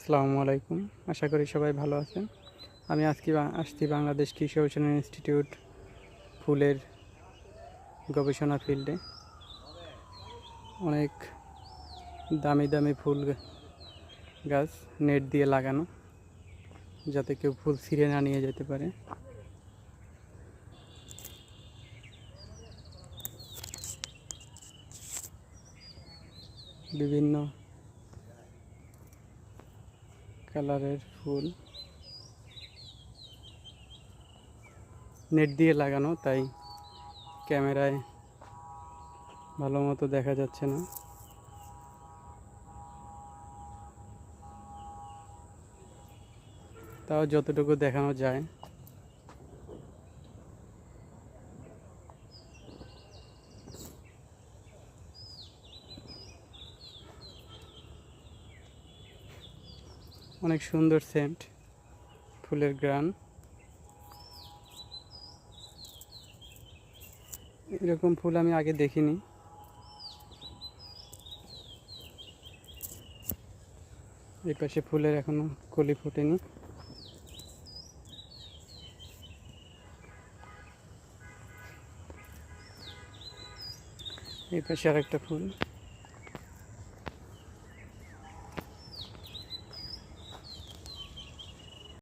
আসসালামু আলাইকুম। আশা করি সবাই ভালো আছেন। আমি আজকে আসছি বাংলাদেশ কৃষি গবেষণা ইনস্টিটিউট ফুলের গবেষণা ফিল্ডে। অনেক দামি দামি ফুল গাছ নেট দিয়ে লাগানো, যাতে কেউ ফুল ছিঁড়ে না নিয়ে যেতে পারে। বিভিন্ন কালারের ফুল নেট দিয়ে লাগানো, তাই ক্যামেরায় ভালো মতো দেখা যাচ্ছে না। তাও যতটুকু দেখানো যায়। অনেক সুন্দর সেন্ট, ফুলের গ্রান। এরকম ফুল আমি আগে দেখিনি। এই পাশে ফুলের এখনো কলি ফোটেনি। এই পাশে আরেকটা ফুল।